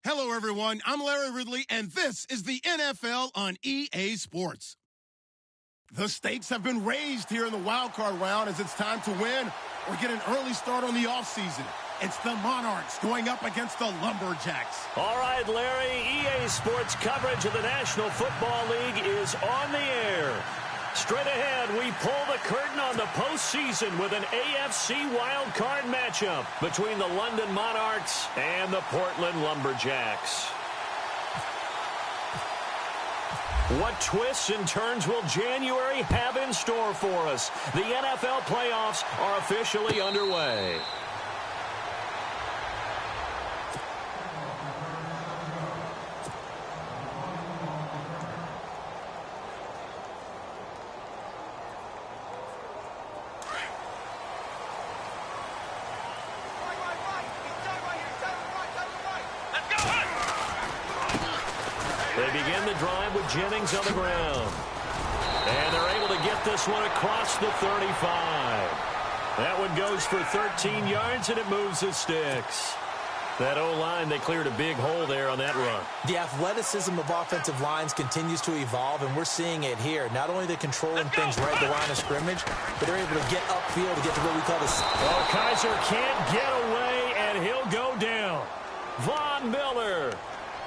Hello, everyone. I'm Larry Ridley, and this is the NFL on EA Sports. The stakes have been raised here in the wild card round as it's time to win or get an early start on the offseason. It's the Monarchs going up against the Lumberjacks. All right, Larry, EA Sports coverage of the National Football League is on the air. Straight ahead, we pull the curtain on the postseason with an AFC wildcard matchup between the London Monarchs and the Portland Lumberjacks. What twists and turns will January have in store for us? The NFL playoffs are officially underway. They begin the drive with Jennings on the ground. And they're able to get this one across the 35. That one goes for 13 yards, and it moves the sticks. That O-line, they cleared a big hole there on that run. The athleticism of offensive lines continues to evolve, and we're seeing it here. Not only they're controlling things right at the line of scrimmage, but they're able to get upfield to get to what we call the... Oh, Kaiser can't get away, and he'll go down. Von Miller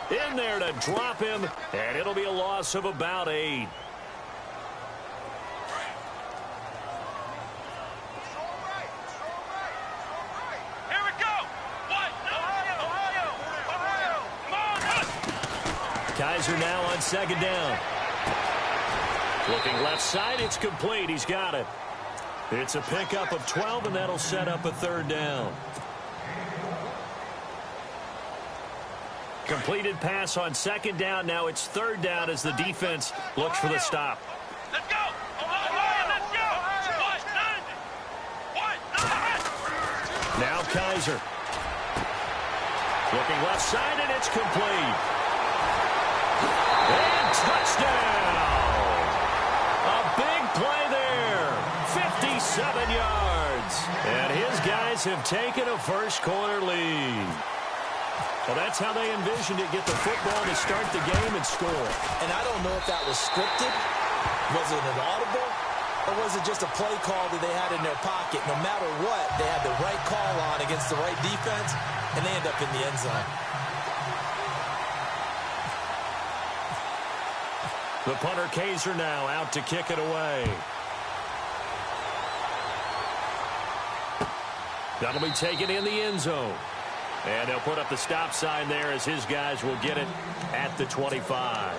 in there to drop him, and it'll be a loss of about 8. Kaiser now on second down. Looking left side, it's complete. He's got it. It's a pickup of 12, and that'll set up a third down. Completed pass on second down. Now it's third down as the defense looks for the stop. Let's go! Let's go! Now Kaiser. Looking left side, and it's complete. And touchdown! A big play there. 57 yards. And his guys have taken a first-quarter lead. Well, that's how they envisioned it, get the football to start the game and score. And I don't know if that was scripted, was it an audible, or was it just a play call that they had in their pocket? No matter what, they had the right call on against the right defense, and they end up in the end zone. The punter Kaiser now out to kick it away. That'll be taken in the end zone. And they'll put up the stop sign there as his guys will get it at the 25.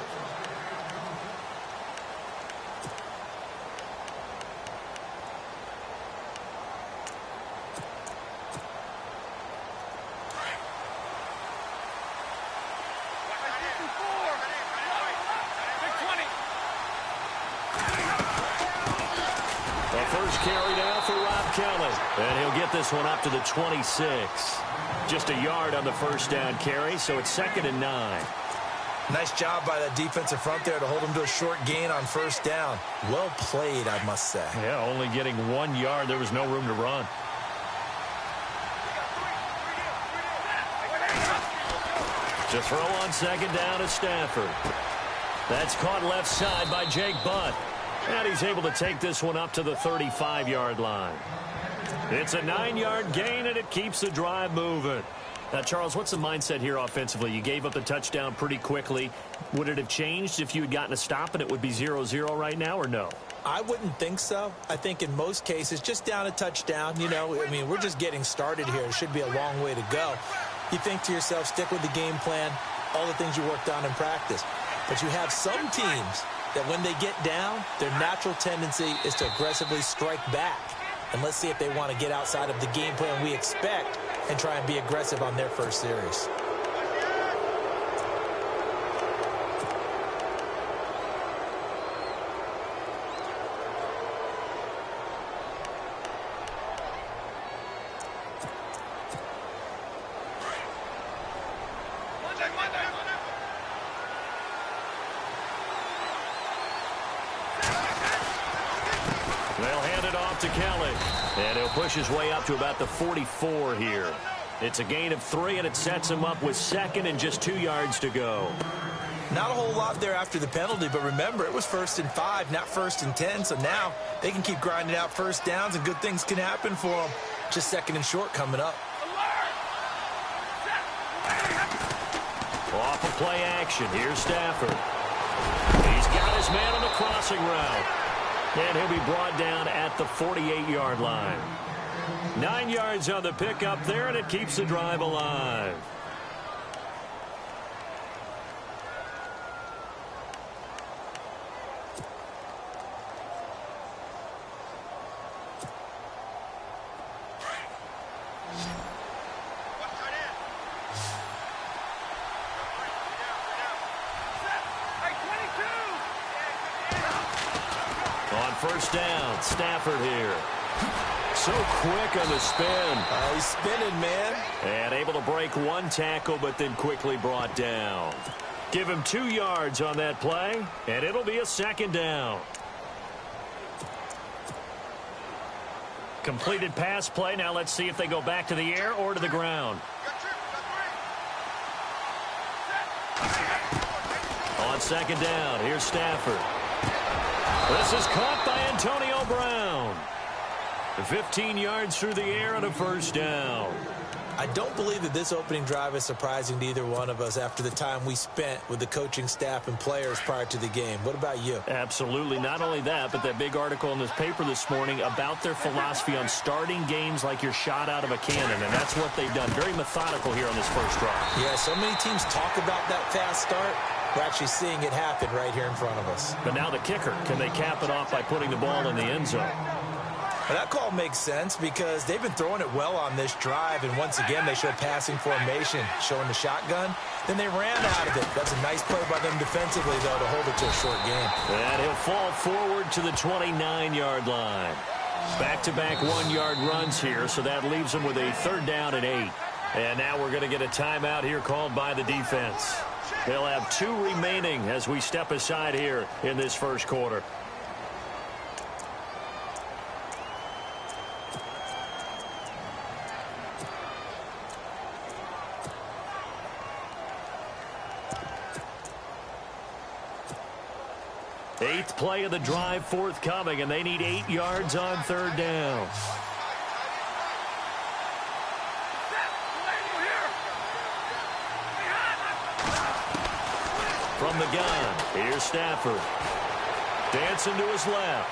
The first carry now for Rob Kelly. And he'll get this one up to the 26. Just a yard on the first down carry, so it's 2nd and 9. Nice job by that defensive front there to hold him to a short gain on first down. Well played, I must say. Yeah, only getting 1 yard. There was no room to run. To throw on second down is Stafford. That's caught left side by Jake Butt. And he's able to take this one up to the 35-yard line. It's a 9-yard gain, and it keeps the drive moving. Now, Charles, what's the mindset here offensively? You gave up the touchdown pretty quickly. Would it have changed if you had gotten a stop and it would be 0-0 right now, or no? I wouldn't think so. I think in most cases, just down a touchdown, you know, I mean, we're just getting started here. It should be a long way to go. You think to yourself, stick with the game plan, all the things you worked on in practice. But you have some teams that when they get down, their natural tendency is to aggressively strike back. And let's see if they want to get outside of the game plan we expect and try and be aggressive on their first series. They'll hand it off to Kelly. And he'll push his way up to about the 44 here. It's a gain of 3, and it sets him up with second and just 2 yards to go. Not a whole lot there after the penalty, but remember, it was 1st and 5, not 1st and 10, so now they can keep grinding out first downs, and good things can happen for them. Just 2nd and short coming up. Off of play action, here's Stafford. He's got his man on the crossing route. And he'll be brought down at the 48-yard line. 9 yards on the pickup there, and it keeps the drive alive. On first down, Stafford here. So quick on the spin. He's spinning, man. And able to break 1 tackle, but then quickly brought down. Give him 2 yards on that play, and it'll be a 2nd down. Completed pass play. Now let's see if they go back to the air or to the ground. On 2nd down, here's Stafford. This is caught by Antonio Brown. 15 yards through the air and a 1st down. I don't believe that this opening drive is surprising to either one of us after the time we spent with the coaching staff and players prior to the game. What about you? Absolutely. Not only that, but that big article in this paper this morning about their philosophy on starting games like you're shot out of a cannon, and that's what they've done. Very methodical here on this first drive. Yeah, so many teams talk about that fast start. We're actually seeing it happen right here in front of us. But now the kicker. Can they cap it off by putting the ball in the end zone? Well, that call makes sense because they've been throwing it well on this drive, and once again they show passing formation, showing the shotgun. Then they ran out of it. That's a nice play by them defensively, though, to hold it to a short game. And he'll fall forward to the 29-yard line. Back-to-back 1-yard runs here, so that leaves them with a 3rd down and 8. And now we're going to get a timeout here called by the defense. They'll have 2 remaining as we step aside here in this first quarter. Eighth play of the drive forthcoming, and they need 8 yards on 3rd down. From the gun, here's Stafford. Dancing to his left.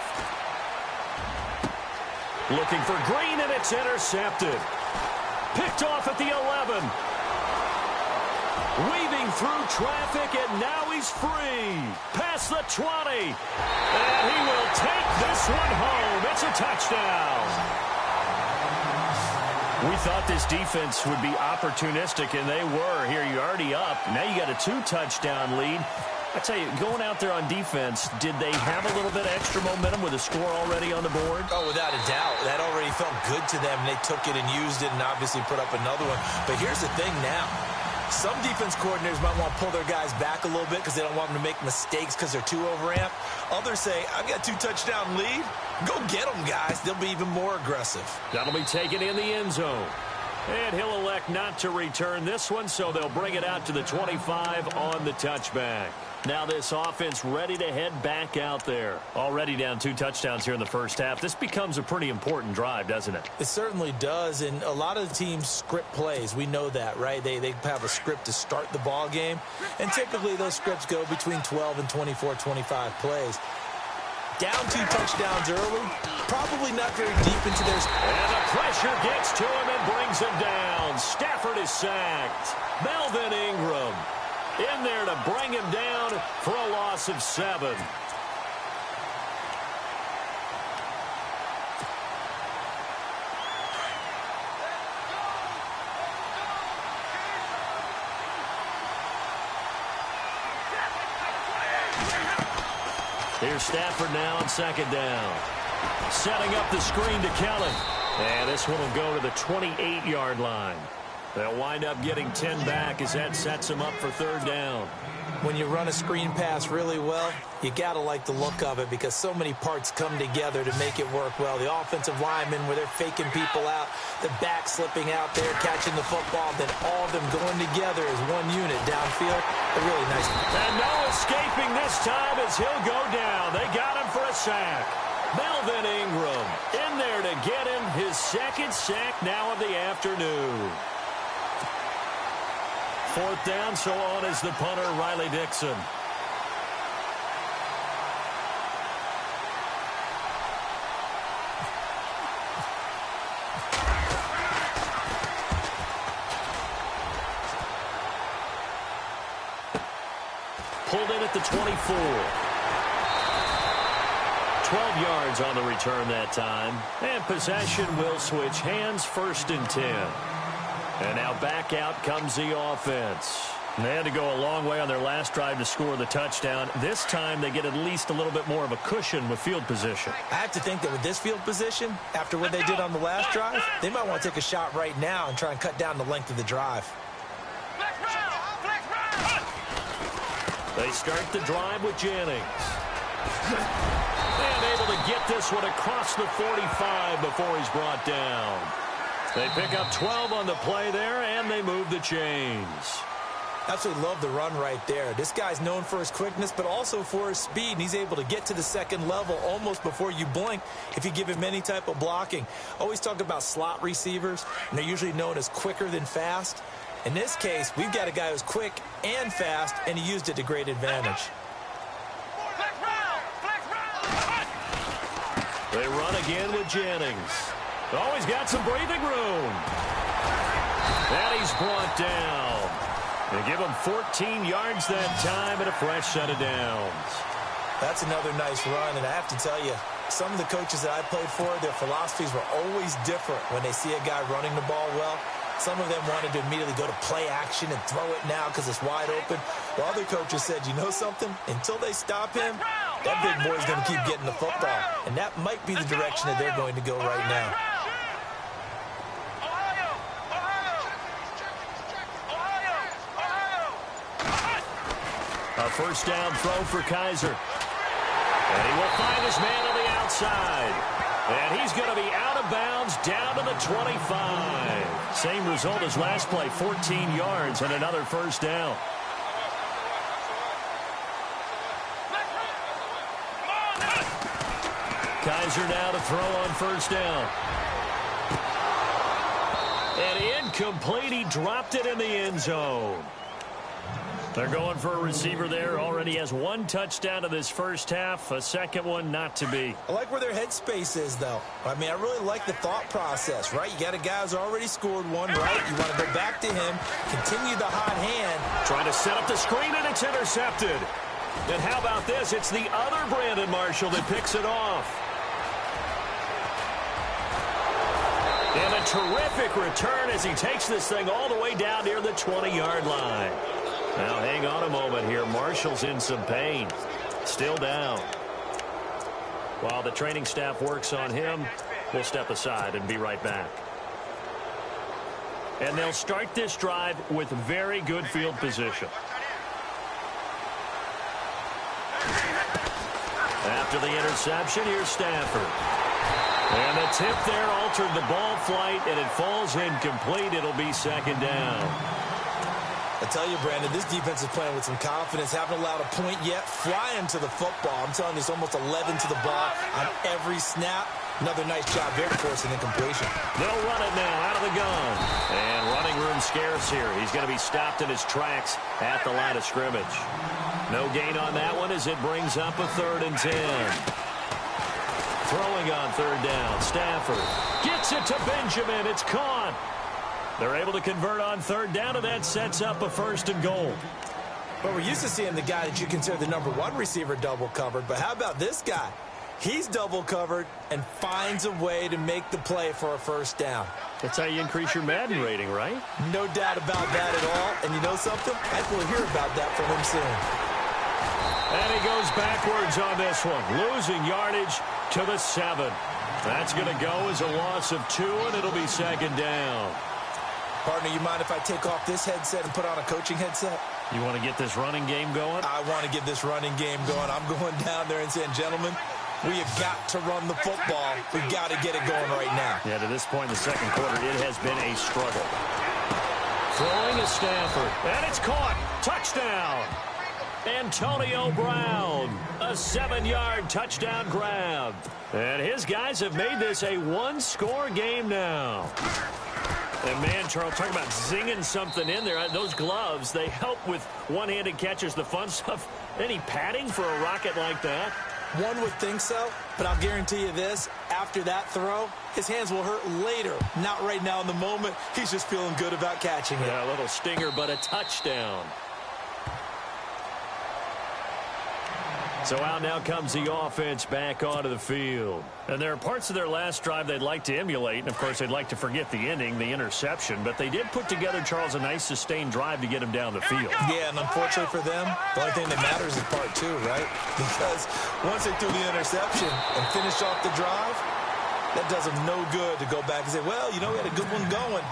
Looking for Green, and it's intercepted. Picked off at the 11. Weaving through traffic, and now he's free. Past the 20. And he will take this one home. It's a touchdown. We thought this defense would be opportunistic, and they were. Here, you're already up. Now you got a 2-touchdown lead. I tell you, going out there on defense, did they have a little bit of extra momentum with a score already on the board? Oh, without a doubt. That already felt good to them, and they took it and used it and obviously put up another one. But here's the thing now. Some defense coordinators might want to pull their guys back a little bit because they don't want them to make mistakes because they're too overamped. Others say, I've got a 2-touchdown lead. Go get them, guys. They'll be even more aggressive. That'll be taken in the end zone. And he'll elect not to return this one, so they'll bring it out to the 25 on the touchback. Now this offense ready to head back out there. Already down 2 touchdowns here in the first half. This becomes a pretty important drive, doesn't it? It certainly does, and a lot of the teams script plays. We know that, right? They have a script to start the ball game, and typically those scripts go between 12 and 24, 25 plays. Down 2 touchdowns early, probably not very deep into their... And the pressure gets to him and brings him down. Stafford is sacked. Melvin Ingram in there to bring him down for a loss of 7. Here's Stafford now on 2nd down. Setting up the screen to Kelly. And this one will go to the 28-yard line. They'll wind up getting 10 back as that sets them up for third down. When you run a screen pass really well, you got to like the look of it because so many parts come together to make it work well. The offensive linemen where they're faking people out, the back slipping out there, catching the football, then all of them going together as one unit downfield. A really nice. And no escaping this time as he'll go down. They got him for a sack. Melvin Ingram in there to get him his second sack now of the afternoon. Fourth down, so on is the punter, Riley Dixon. Pulled in at the 24. 12 yards on the return that time. And possession will switch hands, 1st and 10. And now back out comes the offense. And they had to go a long way on their last drive to score the touchdown. This time they get at least a little bit more of a cushion with field position. I have to think that with this field position, after what they did on the last drive, they might want to take a shot right now and try and cut down the length of the drive. They start the drive with Jennings. And able to get this one across the 45 before he's brought down. They pick up 12 on the play there, and they move the chains. Absolutely love the run right there. This guy's known for his quickness, but also for his speed, and he's able to get to the second level almost before you blink if you give him any type of blocking. Always talk about slot receivers, and they're usually known as quicker than fast. In this case, we've got a guy who's quick and fast, and he used it to great advantage. They run again with Jennings. Oh, he's got some breathing room. And he's brought down. They give him 14 yards that time and a fresh set of downs. That's another nice run, and I have to tell you, some of the coaches that I played for, their philosophies were always different when they see a guy running the ball well. Some of them wanted to immediately go to play action and throw it now because it's wide open. While other coaches said, you know something? Until they stop him, that big boy's going to keep getting the football. And that might be the direction that they're going to go right now. A first down throw for Kaiser. And he will find his man on the outside. And he's going to be out of bounds down to the 25. Same result as last play, 14 yards and another first down. Kaiser now to throw on first down. And incomplete. He dropped it in the end zone. They're going for a receiver there. Already has one touchdown in this first half. A second one not to be. I like where their headspace is, though. I mean, I really like the thought process, right? You got a guy who's already scored one, right? You want to go back to him, continue the hot hand. Trying to set up the screen, and it's intercepted. And how about this? It's the other Brandon Marshall that picks it off. And a terrific return as he takes this thing all the way down near the 20-yard line. Now, hang on a moment here. Marshall's in some pain. Still down. While the training staff works on him, we'll step aside and be right back. And they'll start this drive with very good field position. After the interception, here's Stafford. And the tip there altered the ball flight, and it falls incomplete. It'll be second down. I tell you, Brandon, this defense is playing with some confidence. Haven't allowed a point yet. Flying to the football. I'm telling you, it's almost 11 to the ball on every snap. Another nice job there to force an incompletion. They'll run it now out of the gun. And running room scarce here. He's going to be stopped in his tracks at the line of scrimmage. No gain on that one as it brings up a 3rd and 10. Throwing on third down. Stafford gets it to Benjamin. It's caught. They're able to convert on third down, and that sets up a 1st and goal. But we're used to seeing the guy that you consider the #1 receiver double covered. But how about this guy? He's double covered and finds a way to make the play for a first down. That's how you increase your Madden rating, right? No doubt about that at all. And you know something? I think we'll hear about that from him soon. And he goes backwards on this one, losing yardage to the 7. That's going to go as a loss of 2, and it'll be second down. Partner, you mind if I take off this headset and put on a coaching headset? You want to get this running game going? I want to get this running game going. I'm going down there and saying, gentlemen, we have got to run the football. We've got to get it going right now. Yeah, to this point in the second quarter, it has been a struggle. Throwing is Stafford, and it's caught. Touchdown. Antonio Brown, a 7-yard touchdown grab. And his guys have made this a one-score game now. And man, Charles, talking about zinging something in there. Those gloves, they help with one-handed catches, the fun stuff. Any padding for a rocket like that? One would think so, but I'll guarantee you this. After that throw, his hands will hurt later. Not right now in the moment. He's just feeling good about catching it. Yeah, a little stinger, but a touchdown. So out now comes the offense back onto the field. And there are parts of their last drive they'd like to emulate. And, of course, they'd like to forget the ending, the interception. But they did put together, Charles, a nice sustained drive to get him down the field. Yeah, and unfortunately for them, the only thing that matters is part two, right? Because once they threw the interception and finished off the drive, that does them no good to go back and say, well, you know, we had a good one going.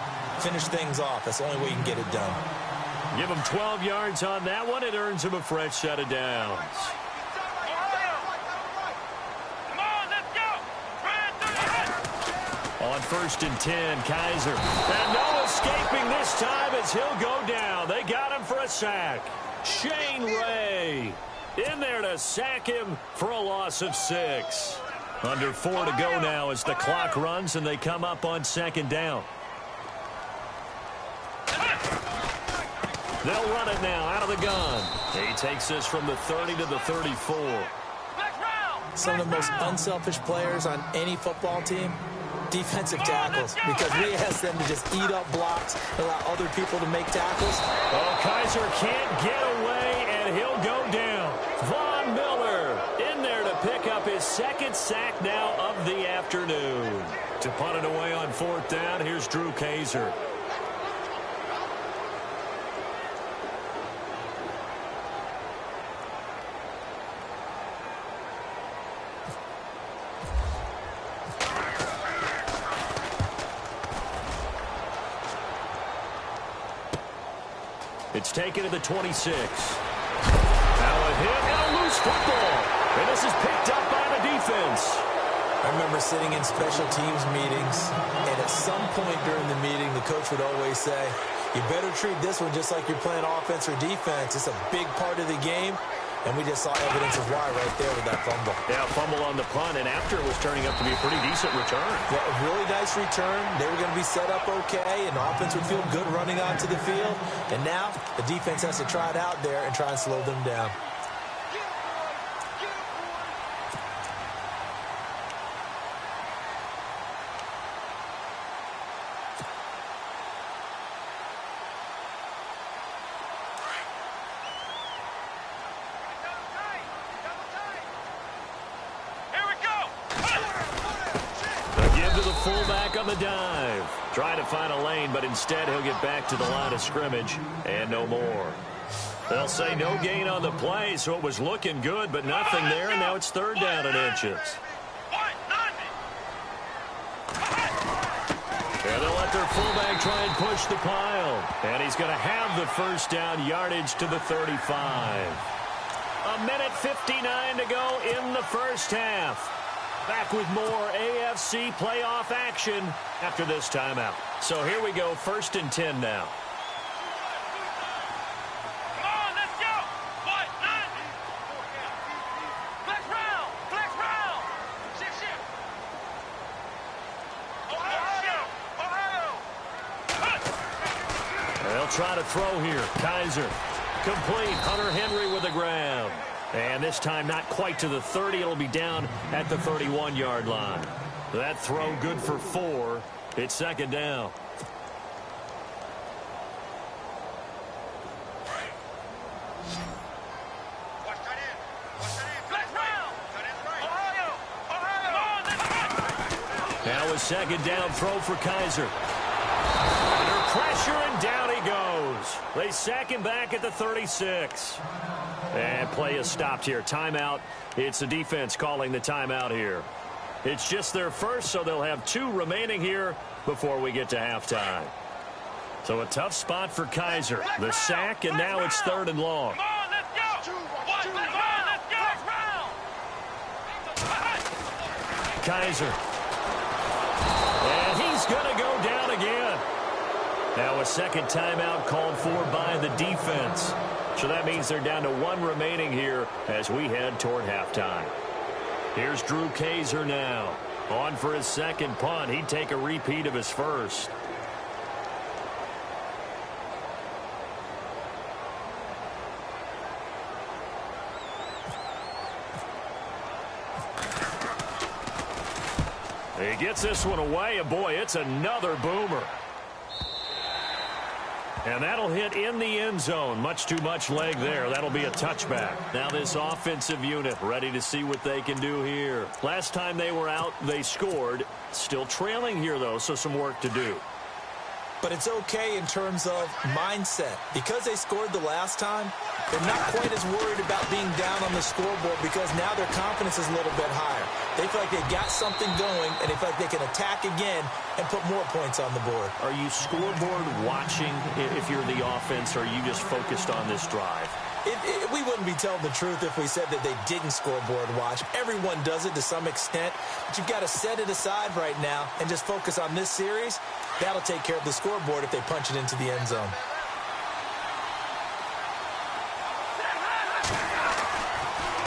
Finish things off. That's the only way you can get it done. Give him 12 yards on that one. It earns him a fresh set of downs. On 1st and 10, Kaiser. And no escaping this time as he'll go down. They got him for a sack. Shane Ray in there to sack him for a loss of 6. Under 4 to go now as the clock runs and they come up on 2nd down. They'll run it now out of the gun. He takes this from the 30 to the 34. Some of the most unselfish players on any football team, defensive tackles, because we ask them to just eat up blocks, allow other people to make tackles. Oh, Kaiser can't get away, and he'll go down. Von Miller in there to pick up his 2nd sack now of the afternoon. To punt it away on 4th down, here's Drew Kaiser. It's taken to the 26. Now a hit and a loose football. And this is picked up by the defense. I remember sitting in special teams meetings, and at some point during the meeting, the coach would always say, you better treat this one just like you're playing offense or defense. It's a big part of the game. And we just saw evidence of why right there with that fumble. Yeah, fumble on the punt, and after it was turning up to be a pretty decent return. Yeah, a really nice return. They were going to be set up okay, and the offense would feel good running onto the field. And now the defense has to try it out there and try and slow them down. Fullback on the dive. Trying to find a lane, but instead he'll get back to the line of scrimmage and no more. They'll say no gain on the play, so it was looking good, but nothing there, and now it's 3rd down and inches. And they'll let their fullback try and push the pile. And he's going to have the 1st down yardage to the 35. 1:59 to go in the 1st half. Back with more AFC playoff action after this timeout. So here we go, 1st and 10 now. Come on, let's go. What? 9. Flex round. Flex round. 6 shift. Ohio. They'll try to throw here. Kaiser. Complete. Hunter Henry with a grab. And this time not quite to the 30. It'll be down at the 31-yard line. That throw good for 4. It's 2nd down. Now a 2nd down throw for Kaiser. Under pressure, and down he goes. They sack him back at the 36. And play is stopped here. Timeout. It's the defense calling the timeout here. It's just their first, so they'll have 2 remaining here before we get to halftime. So a tough spot for Kaiser. The sack, and now it's 3rd and long. Come on, let's go. Come on, let's go. Kaiser. And he's going to go down again. Now a second timeout called for by the defense. So that means they're down to 1 remaining here as we head toward halftime. Here's Drew Kaiser now. On for his second punt. He'd take a repeat of his first. He gets this one away, and boy, it's another boomer. And that'll hit in the end zone. Much too much leg there. That'll be a touchback. Now this offensive unit ready to see what they can do here. Last time they were out, they scored. Still trailing here, though, so some work to do. But it's okay in terms of mindset. Because they scored the last time, they're not quite as worried about being down on the scoreboard because now their confidence is a little bit higher. They feel like they got something going, and they feel like they can attack again and put more points on the board. Are you scoreboard watching if you're the offense, or are you just focused on this drive? We wouldn't be telling the truth if we said that they didn't scoreboard watch. Everyone does it to some extent, but you've got to set it aside right now and just focus on this series. That'll take care of the scoreboard if they punch it into the end zone.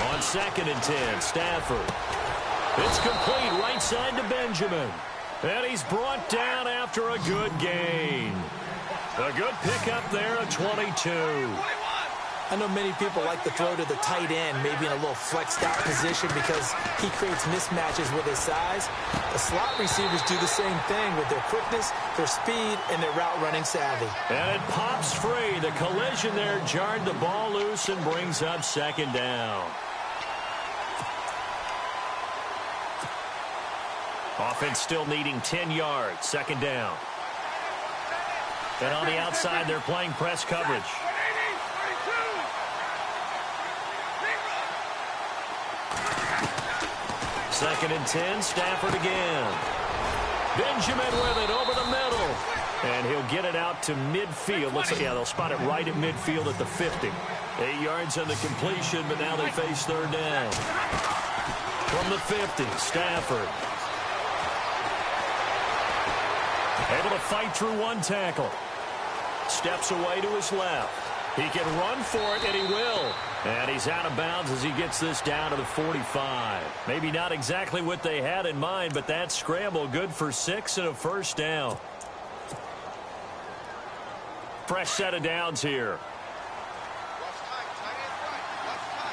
On 2nd and 10, Stafford. It's complete right side to Benjamin. And he's brought down after a good gain. A good pickup there at 22. I know many people like to throw to the tight end, maybe in a little flexed out position because he creates mismatches with his size. The slot receivers do the same thing with their quickness, their speed, and their route running savvy. And it pops free. The collision there jarred the ball loose and brings up 2nd down. Offense still needing 10 yards. 2nd down. And on the outside, they're playing press coverage. Second and 10, Stafford again. Benjamin with it over the middle. And he'll get it out to midfield. Looks like, yeah, they'll spot it right at midfield at the 50. 8 yards on the completion, but now they face 3rd down. From the 50, Stafford. Able to fight through 1 tackle. Steps away to his left. He can run for it, and he will. And he's out of bounds as he gets this down to the 45. Maybe not exactly what they had in mind, but that scramble good for 6 and a 1st down. Fresh set of downs here.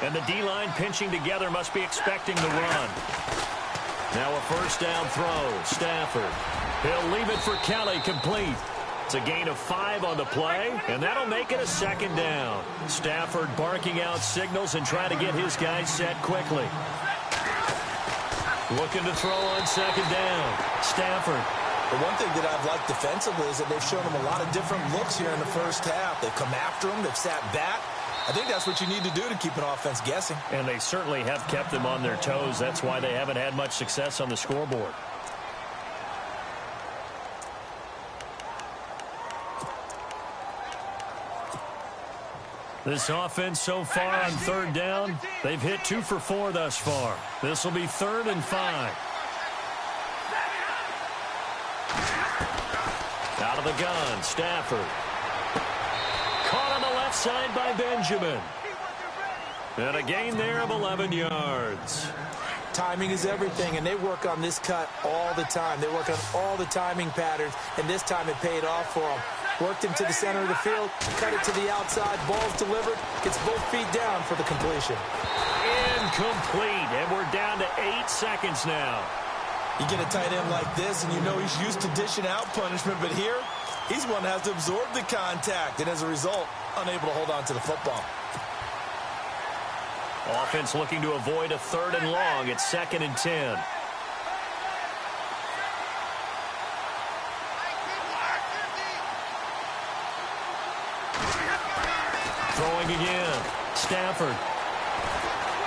And the D-line pinching together must be expecting the run. Now a 1st down throw. Stafford. He'll leave it for Kelly, complete. It's a gain of 5 on the play, and that'll make it a 2nd down. Stafford barking out signals and trying to get his guys set quickly. Looking to throw on 2nd down. Stafford. The one thing that I've liked defensively is that they've shown them a lot of different looks here in the first half. They've come after them. They've sat back. I think that's what you need to do to keep an offense guessing. And they certainly have kept them on their toes. That's why they haven't had much success on the scoreboard. This offense so far on 3rd down, they've hit 2 for 4 thus far. This will be 3rd and 5. Out of the gun, Stafford. Caught on the left side by Benjamin. And a gain there of 11 yards. Timing is everything, and they work on this cut all the time. They work on all the timing patterns, and this time it paid off for them. Worked him to the center of the field, cut it to the outside, ball's delivered, gets both feet down for the completion. Incomplete, and we're down to 8 seconds now. You get a tight end like this, and you know he's used to dishing out punishment, but here, he's one that has to absorb the contact, and as a result, unable to hold on to the football. Offense looking to avoid a 3rd and long. It's 2nd and 10. Throwing again. Stafford.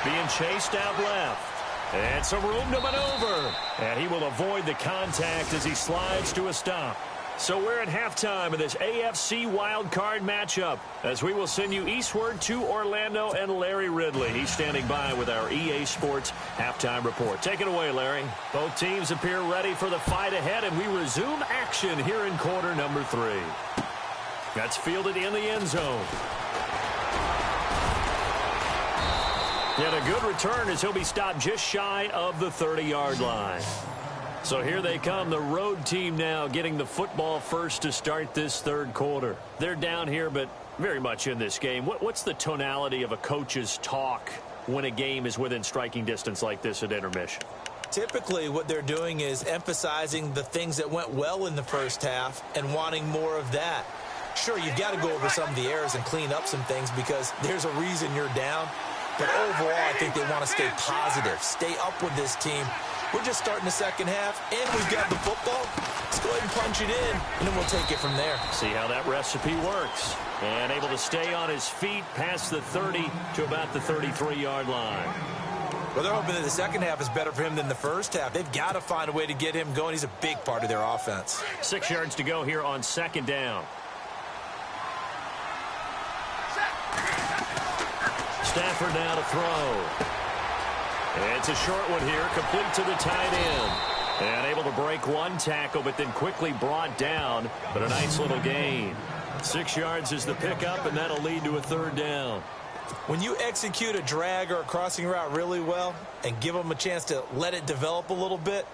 Being chased out left. And some room to maneuver. And he will avoid the contact as he slides to a stop. So we're at halftime of this AFC wildcard matchup as we will send you eastward to Orlando and Larry Ridley. He's standing by with our EA Sports halftime report. Take it away, Larry. Both teams appear ready for the fight ahead, and we resume action here in quarter number 3. That's fielded in the end zone. And a good return as he'll be stopped just shy of the 30-yard line. So here they come, the road team now getting the football first to start this third quarter. They're down here, but very much in this game. What's the tonality of a coach's talk when a game is within striking distance like this at intermission? Typically, what they're doing is emphasizing the things that went well in the first half and wanting more of that. Sure, you've got to go over some of the errors and clean up some things because there's a reason you're down. But overall, I think they want to stay positive, stay up with this team. We're just starting the second half, and we've got the football. Let's go ahead and punch it in, and then we'll take it from there. See how that recipe works. And able to stay on his feet past the 30 to about the 33-yard line. Well, they're hoping that the second half is better for him than the first half. They've got to find a way to get him going. He's a big part of their offense. 6 yards to go here on second down. Stafford now to throw. It's a short one here, complete to the tight end. And able to break one tackle, but then quickly brought down. But a nice little gain. 6 yards is the pickup, and that'll lead to a third down. When you execute a drag or a crossing route really well and give them a chance to let it develop a little bit,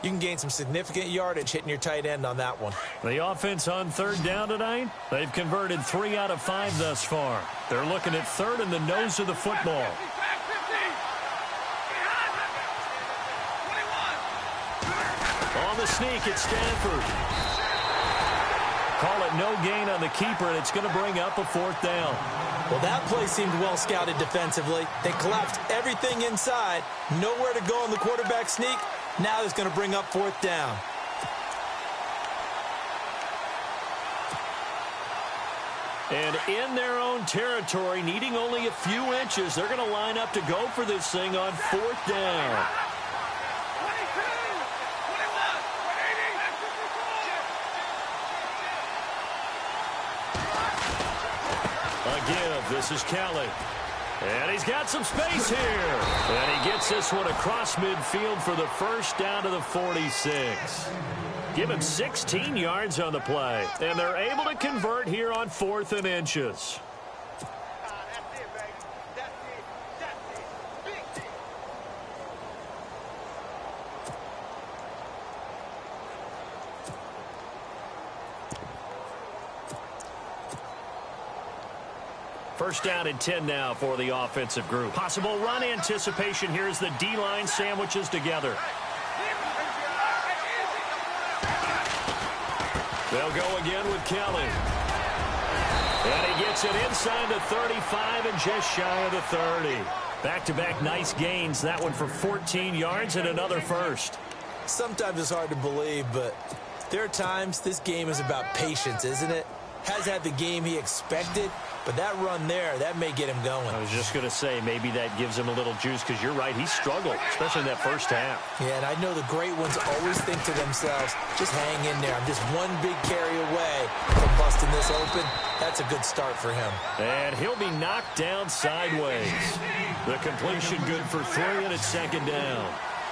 you can gain some significant yardage hitting your tight end on that one. The offense on third down tonight, they've converted 3 out of 5 thus far. They're looking at third in the nose of the football. On the sneak, it's Stanford. Call it no gain on the keeper, and it's going to bring up a fourth down. Well, that play seemed well scouted defensively. They collapsed everything inside. Nowhere to go on the quarterback sneak. Now it's going to bring up fourth down. And in their own territory, needing only a few inches, they're going to line up to go for this thing on fourth down. This is Kelly. And he's got some space here. And he gets this one across midfield for the first down to the 46. Give him 16 yards on the play. And they're able to convert here on 4th and inches. First down and 10 now for the offensive group. Possible run anticipation here as the D-line sandwiches together. They'll go again with Kelly. And he gets it inside the 35 and just shy of the 30. Back-to-back nice gains. That one for 14 yards and another first. Sometimes it's hard to believe, but there are times this game is about patience, isn't it? Has had the game he expected, but that run there, that may get him going. I was just going to say, maybe that gives him a little juice, because you're right, he struggled, especially in that first half. Yeah, and I know the great ones always think to themselves, just hang in there. I'm just one big carry away from busting this open. That's a good start for him. And he'll be knocked down sideways. The completion good for 3, and it's second down.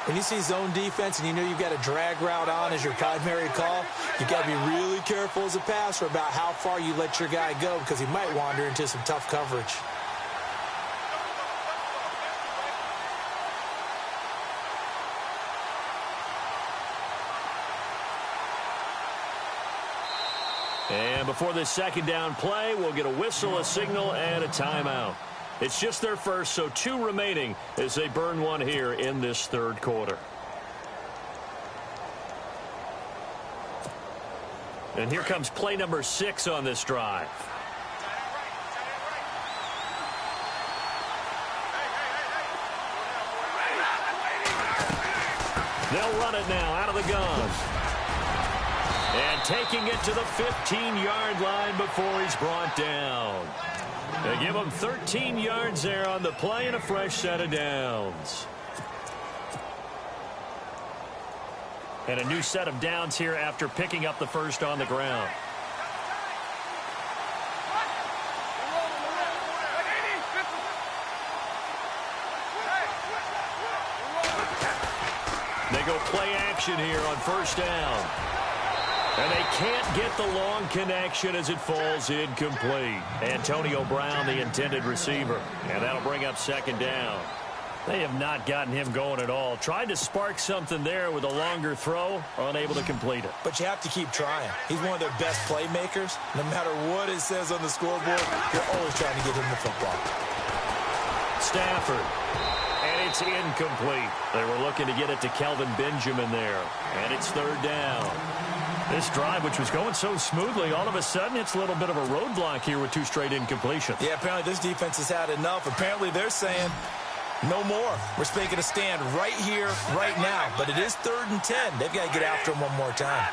When you see zone defense and you know you've got a drag route on as your primary call, you've got to be really careful as a passer about how far you let your guy go, because he might wander into some tough coverage. And before this second down play, we'll get a whistle, a signal, and a timeout. It's just their first, so 2 remaining as they burn one here in this third quarter. And here comes play number 6 on this drive. They'll run it now out of the gun. And taking it to the 15-yard line before he's brought down. They give him 13 yards there on the play and a fresh set of downs. And a new set of downs here after picking up the first on the ground. They go play action here on first down. And they can't get the long connection as it falls incomplete. Antonio Brown, the intended receiver. And that'll bring up second down. They have not gotten him going at all. Tried to spark something there with a longer throw, unable to complete it. But you have to keep trying. He's one of their best playmakers. No matter what it says on the scoreboard, you're always trying to get him the football. Stafford. And it's incomplete. They were looking to get it to Kelvin Benjamin there. And it's third down. This drive, which was going so smoothly, all of a sudden it's a little bit of a roadblock here with 2 straight incompletions. Yeah, apparently this defense has had enough. Apparently they're saying, no more. We're making a stand right here, right now. But it is 3rd and 10. They've got to get after him one more time.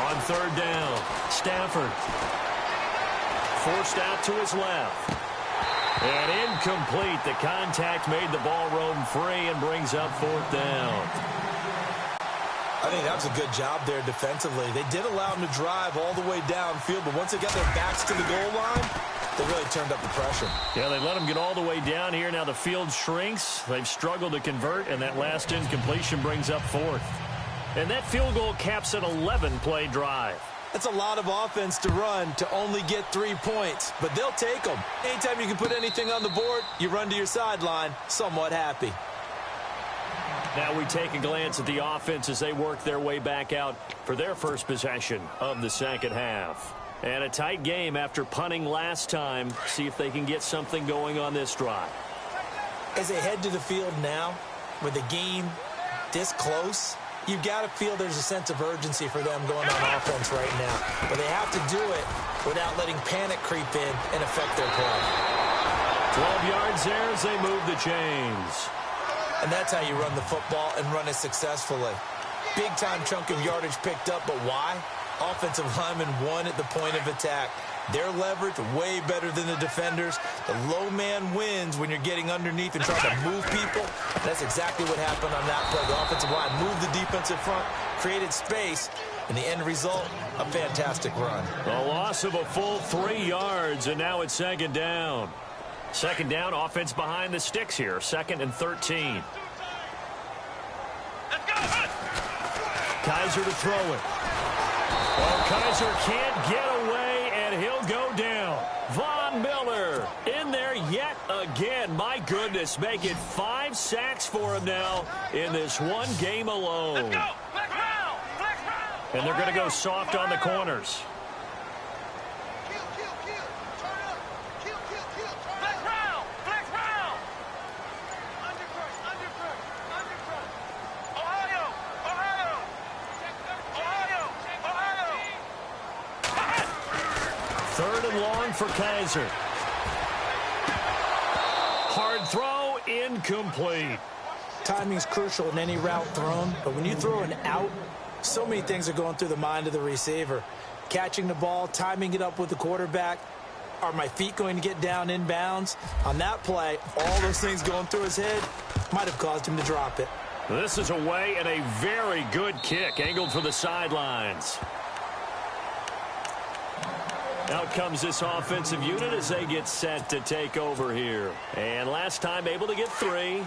On third down, Stafford. Forced out to his left. And incomplete. The contact made the ball roam free and brings up 4th down. I think that was a good job there defensively. They did allow him to drive all the way downfield, but once they got their backs to the goal line, they really turned up the pressure. Yeah, they let him get all the way down here. Now the field shrinks. They've struggled to convert, and that last incompletion brings up 4th. And that field goal caps an 11-play drive. That's a lot of offense to run to only get 3 points, but they'll take them. Anytime you can put anything on the board, you run to your sideline somewhat happy. Now we take a glance at the offense as they work their way back out for their first possession of the second half. And a tight game after punting last time. See if they can get something going on this drive. As they head to the field now, with the game this close, you've got to feel there's a sense of urgency for them going on offense right now. But they have to do it without letting panic creep in and affect their play. 12 yards there as they move the chains. And that's how you run the football and run it successfully. Big-time chunk of yardage picked up, but why? Offensive linemen won at the point of attack. Their leverage way better than the defenders. The low man wins when you're getting underneath and trying to move people. And that's exactly what happened on that play. The offensive line moved the defensive front, created space, and the end result, a fantastic run. A loss of a full 3 yards, and now it's second down. Second down, offense behind the sticks here. 2nd and 13. Kaiser to throw it. Oh, Kaiser can't get away, and he'll go down. Von Miller in there yet again. My goodness, make it 5 sacks for him now in this one game alone. And they're going to go soft on the corners. For Kaiser. Hard throw, incomplete. Timing's crucial in any route thrown, but when you throw an out, so many things are going through the mind of the receiver. Catching the ball, timing it up with the quarterback. Are my feet going to get down in bounds? On that play, all those things going through his head might have caused him to drop it. This is away and a very good kick, angled for the sidelines. Out comes this offensive unit as they get set to take over here. And last time able to get 3.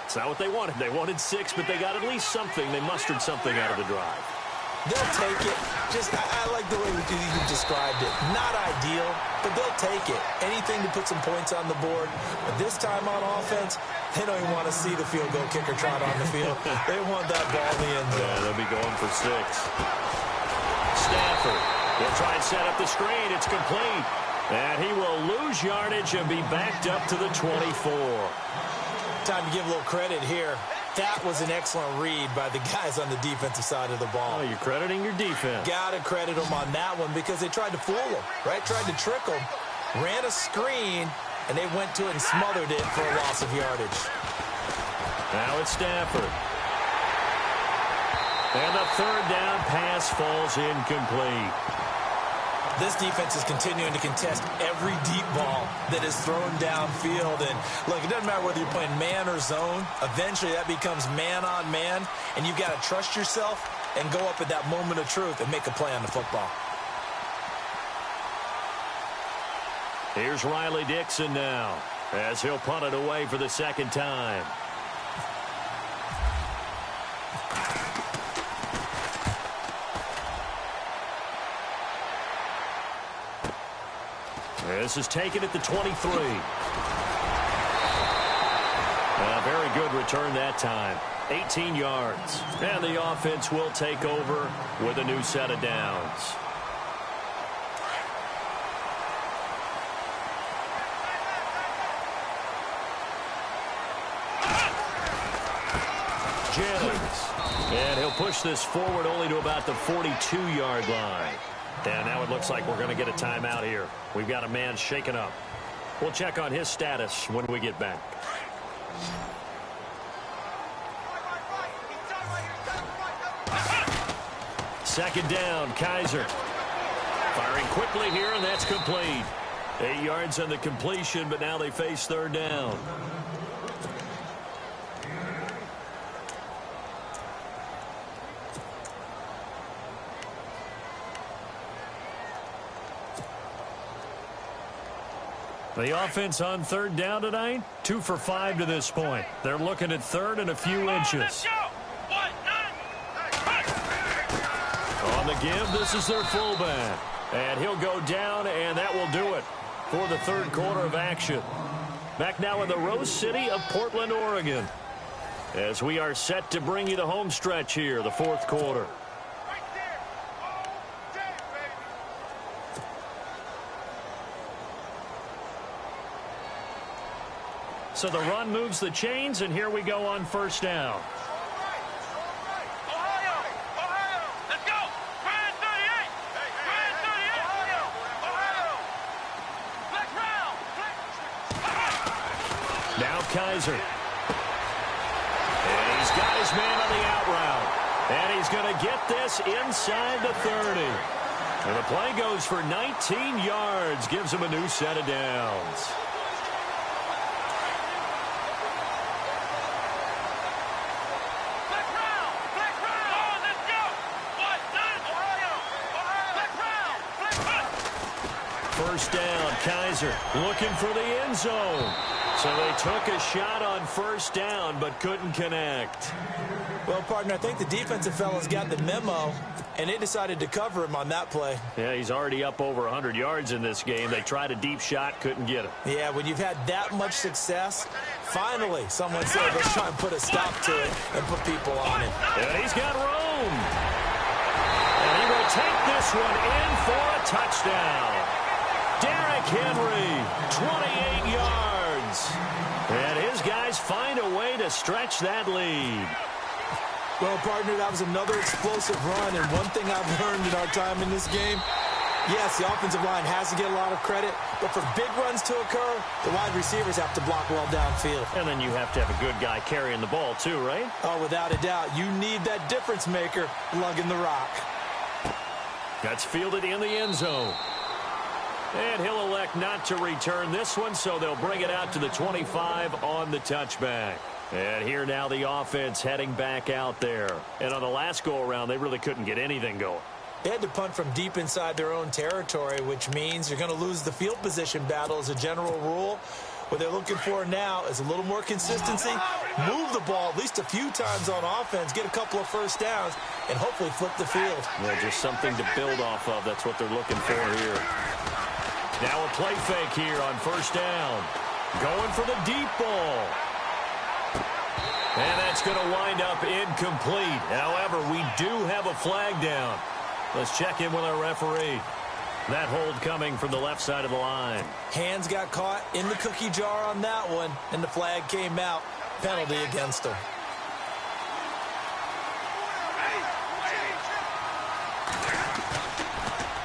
It's not what they wanted. They wanted 6, but they got at least something. They mustered something out of the drive. They'll take it. I like the way you described it. Not ideal, but they'll take it. Anything to put some points on the board. But this time on offense, they don't even want to see the field goal kicker trot on the field. They want that ball in the end zone. Yeah, they'll be going for 6. Stafford. He'll try and set up the screen. It's complete. And he will lose yardage and be backed up to the 24. Time to give a little credit here. That was an excellent read by the guys on the defensive side of the ball. Oh, you're crediting your defense. Got to credit them on that one because they tried to fool them, right? Tried to trick them. Ran a screen, and they went to it and smothered it for a loss of yardage. Now it's Stafford. And the third down pass falls incomplete. This defense is continuing to contest every deep ball that is thrown downfield. And look, it doesn't matter whether you're playing man or zone. Eventually that becomes man on man, and you've got to trust yourself and go up at that moment of truth and make a play on the football. Here's Riley Dixon now as he'll punt it away for the second time. This is taken at the 23. A very good return that time. 18 yards. And the offense will take over with a new set of downs. Jennings. And he'll push this forward only to about the 42-yard line. And now it looks like we're going to get a timeout here. We've got a man shaken up. We'll check on his status when we get back. Second down, Kaiser. Firing quickly here, and that's complete. 8 yards on the completion, but now they face third down. The offense on third down tonight, 2 for 5 to this point. They're looking at third and a few inches. On the give, this is their fullback. And he'll go down, and that will do it for the third quarter of action. Back now in the Rose City of Portland, Oregon, as we are set to bring you the home stretch here, the fourth quarter. So the run moves the chains, and here we go on first down. Now Kaiser. And he's got his man on the out route. And he's going to get this inside the 30. And the play goes for 19 yards. Gives him a new set of downs. First down, Kaiser looking for the end zone. So they took a shot on first down but couldn't connect. Well, partner, I think the defensive fellas got the memo, and they decided to cover him on that play. Yeah, he's already up over 100 yards in this game. They tried a deep shot, couldn't get him. Yeah, when you've had that much success, finally someone said, let's try and put a stop to it and put people on it. And he's got room. And he will take this one in for a touchdown. Derrick Henry, 28 yards. And his guys find a way to stretch that lead. Well, partner, that was another explosive run, and one thing I've learned in our time in this game, yes, the offensive line has to get a lot of credit, but for big runs to occur, the wide receivers have to block well downfield. And then you have to have a good guy carrying the ball too, right? Oh, without a doubt. You need that difference maker lugging the rock. That's fielded in the end zone. And he'll elect not to return this one, so they'll bring it out to the 25 on the touchback. And here now the offense heading back out there. And on the last go-around, they really couldn't get anything going. They had to punt from deep inside their own territory, which means you're going to lose the field position battle as a general rule. What they're looking for now is a little more consistency, move the ball at least a few times on offense, get a couple of first downs, and hopefully flip the field. Yeah, just something to build off of. That's what they're looking for here. Now a play fake here on first down. Going for the deep ball. And that's going to wind up incomplete. However, we do have a flag down. Let's check in with our referee. That hold coming from the left side of the line. Hands got caught in the cookie jar on that one, and the flag came out. Penalty against her.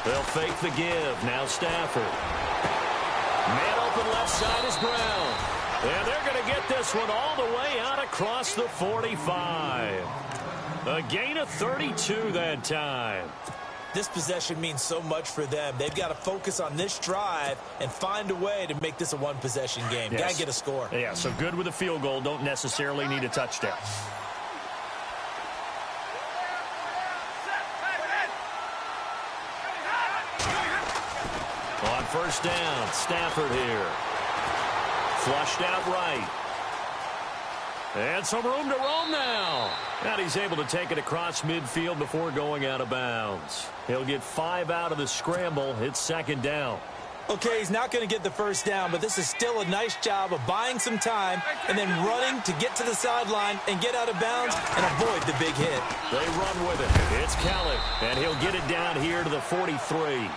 They'll fake the give. Now Stafford. Man open left side is Brown. And they're going to get this one all the way out across the 45. A gain of 32 that time. This possession means so much for them. They've got to focus on this drive and find a way to make this a one-possession game. Yes. Got to get a score. Yeah, so good with a field goal. Don't necessarily need a touchdown. On first down, Stafford here. Flushed out right. And some room to roam now. And he's able to take it across midfield before going out of bounds. He'll get 5 out of the scramble. It's second down. Okay, he's not going to get the first down, but this is still a nice job of buying some time and then running to get to the sideline and get out of bounds and avoid the big hit. They run with it. It's Kelly, and he'll get it down here to the 43.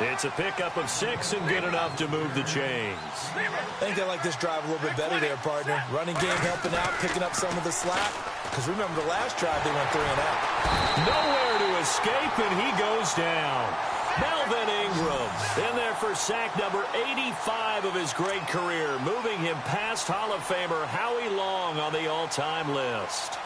It's a pickup of 6 and good enough to move the chains. I think they like this drive a little bit better there, partner. Running game helping out, picking up some of the slack. Because remember the last drive, they went 3 and out. Nowhere to escape, and he goes down. Melvin Ingram in there for sack number 85 of his great career, moving him past Hall of Famer Howie Long on the all-time list.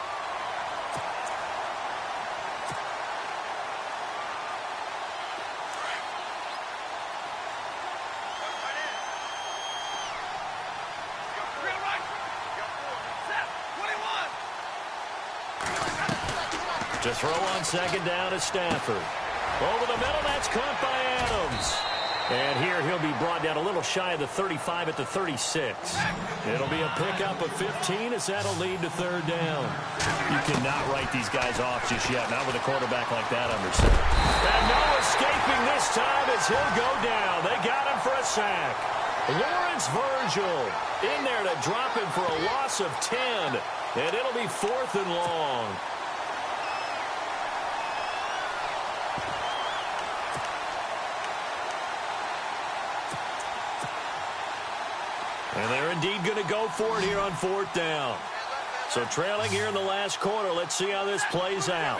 To throw on second down is Stafford. Over the middle, that's caught by Adams. And here he'll be brought down a little shy of the 35 at the 36. It'll be a pickup of 15 as that'll lead to third down. You cannot write these guys off just yet, not with a quarterback like that under center. And no escaping this time as he'll go down. They got him for a sack. Lawrence Virgil in there to drop him for a loss of 10. And it'll be 4th and long. And they're indeed going to go for it here on 4th down. So trailing here in the last quarter. Let's see how this plays out.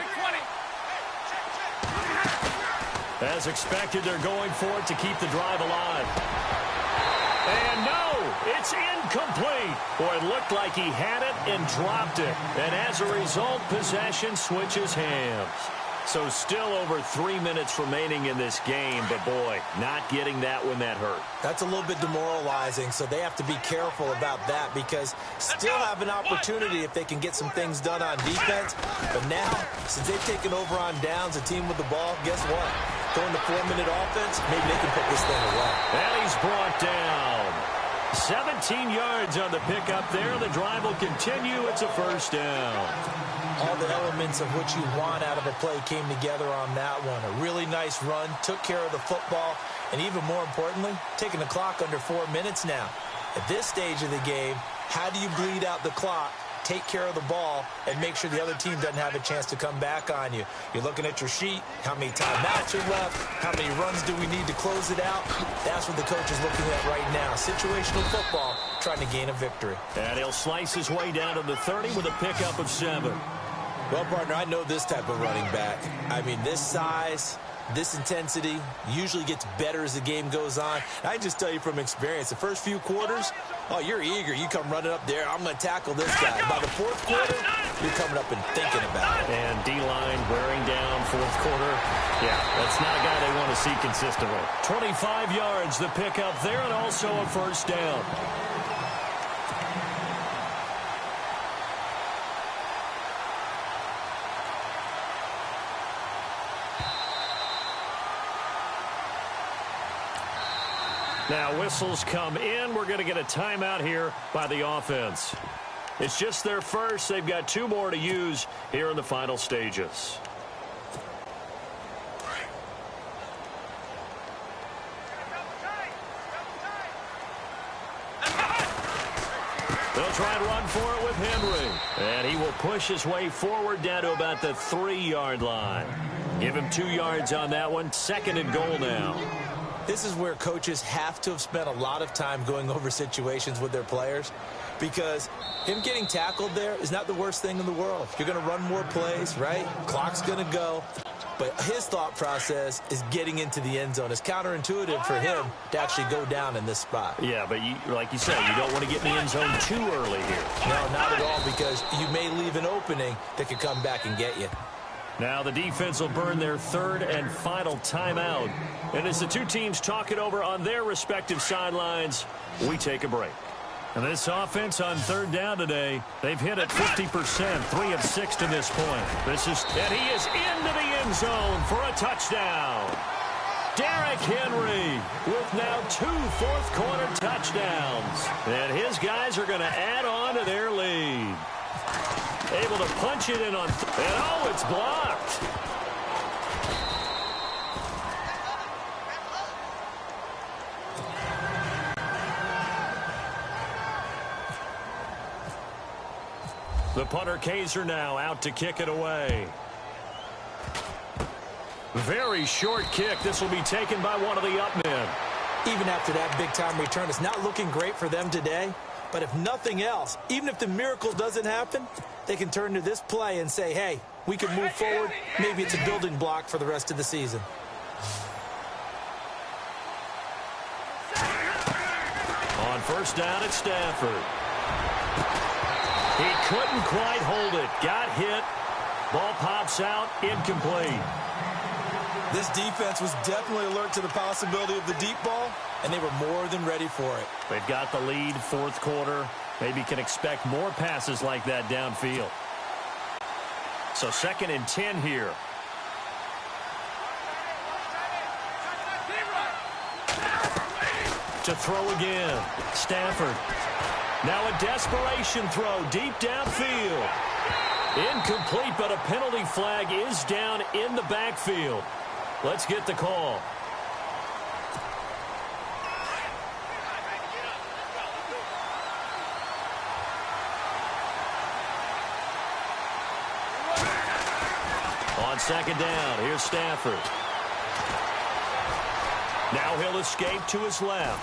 As expected, they're going for it to keep the drive alive. And no, it's incomplete. Boy, it looked like he had it and dropped it. And as a result, possession switches hands. So still over 3 minutes remaining in this game, but boy, not getting that when that hurt. That's a little bit demoralizing, so they have to be careful about that because still have an opportunity if they can get some things done on defense. But now, since they've taken over on downs, a team with the ball, guess what? Going to 4-minute offense, maybe they can put this thing away. And he's brought down. 17 yards on the pickup there. The drive will continue. It's a first down. All the elements of what you want out of a play came together on that one. A really nice run, took care of the football, and even more importantly, taking the clock under 4 minutes now. At this stage of the game, how do you bleed out the clock, take care of the ball, and make sure the other team doesn't have a chance to come back on you? You're looking at your sheet, how many timeouts are left, how many runs do we need to close it out? That's what the coach is looking at right now. Situational football, trying to gain a victory. And he'll slice his way down to the 30 with a pickup of 7. Well, partner, I know this type of running back. I mean, this size, this intensity usually gets better as the game goes on. And I just tell you from experience, the first few quarters, oh, you're eager. You come running up there. I'm going to tackle this guy. By the 4th quarter, you're coming up and thinking about it. And D-line wearing down 4th quarter. Yeah, that's not a guy they want to see consistently. 25 yards, the pickup there, and also a first down. Now whistles come in. We're going to get a timeout here by the offense. It's just their first. They've got 2 more to use here in the final stages. They'll try and run for it with Henry. And he will push his way forward down to about the 3-yard line. Give him 2 yards on that one. 2nd and goal now. This is where coaches have to have spent a lot of time going over situations with their players because him getting tackled there is not the worst thing in the world. You're going to run more plays, right? Clock's going to go. But his thought process is getting into the end zone. It's counterintuitive for him to actually go down in this spot. Yeah, but like you said, you don't want to get in the end zone too early here. No, not at all, because you may leave an opening that could come back and get you. Now the defense will burn their third and final timeout. And as the two teams talk it over on their respective sidelines, we take a break. And this offense on third down today, they've hit it 50%, 3 of 6 to this point. And he is into the end zone for a touchdown. Derrick Henry with now 2 fourth-quarter touchdowns. And his guys are going to add on to their lead. Able to punch it in on, and oh, it's blocked. The punter Kaiser now out to kick it away. Very short kick. This will be taken by one of the up men. Even after that big-time return, it's not looking great for them today. But if nothing else, even if the miracle doesn't happen, they can turn to this play and say, hey, we can move forward. Maybe it's a building block for the rest of the season. On first down, it's Stafford. He couldn't quite hold it. Got hit. Ball pops out. Incomplete. This defense was definitely alert to the possibility of the deep ball, and they were more than ready for it. They've got the lead, fourth quarter. Maybe can expect more passes like that downfield. So 2nd and 10 here. To throw again. Stafford. Now a desperation throw deep downfield. Incomplete, but a penalty flag is down in the backfield. Let's get the call. On 2nd down, here's Stafford. Now he'll escape to his left.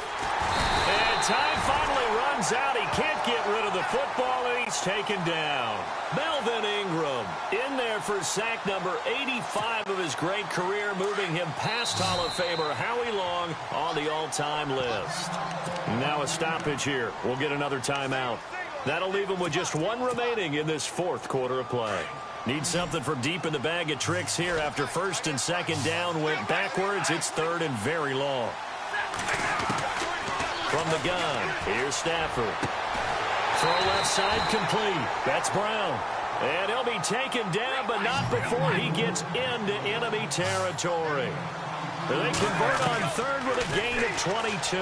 And time finally runs out. He can't get rid of the football, and he's taken down. Melvin Ingram in there for sack number 85 of his great career, moving him past Hall of Famer Howie Long on the all-time list. Now a stoppage here. We'll get another timeout. That'll leave him with just 1 remaining in this 4th quarter of play. Need something from deep in the bag of tricks here after 1st and 2nd down went backwards. It's 3rd and very long. From the gun, here's Stafford. Throw left side complete. That's Brown. And he'll be taken down, but not before he gets into enemy territory. They convert on 3rd with a gain of 22.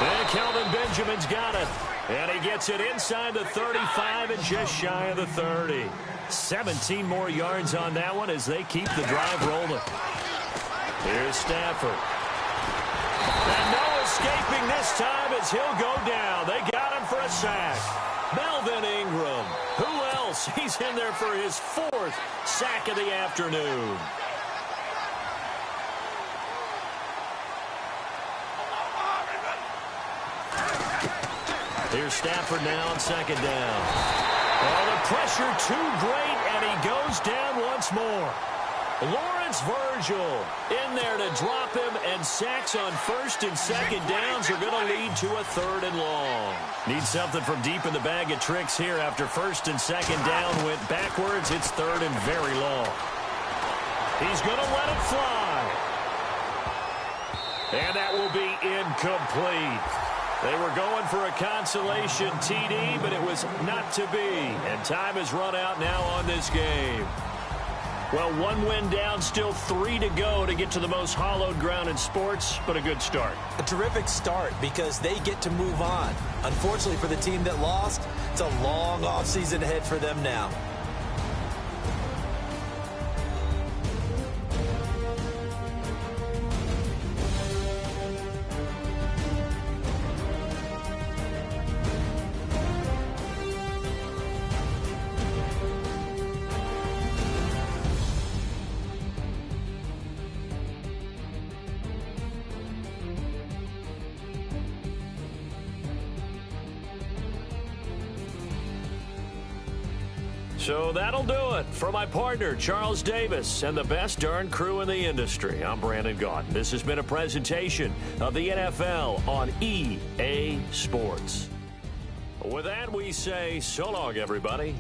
And Kelvin Benjamin's got it. And he gets it inside the 35 and just shy of the 30. 17 more yards on that one as they keep the drive rolling. Here's Stafford. And no escaping this time as he'll go down. They got him for a sack. Melvin Ingram. Who else? He's in there for his 4th sack of the afternoon. Here's Stafford now on 2nd down. Oh, the pressure too great, and he goes down once more. Lawrence Virgil in there to drop him, and sacks on 1st and 2nd downs are going to lead to a 3rd and long. Need something from deep in the bag of tricks here after 1st and 2nd down went backwards. It's 3rd and very long. He's going to let it fly. And that will be incomplete. They were going for a consolation TD, but it was not to be. And time has run out now on this game. Well, 1 win down, still 3 to go to get to the most hallowed ground in sports, but a good start. A terrific start because they get to move on. Unfortunately for the team that lost, it's a long offseason ahead for them now. So that'll do it for my partner, Charles Davis, and the best darn crew in the industry. I'm Brandon Gaudin. This has been a presentation of the NFL on EA Sports. With that, we say so long, everybody.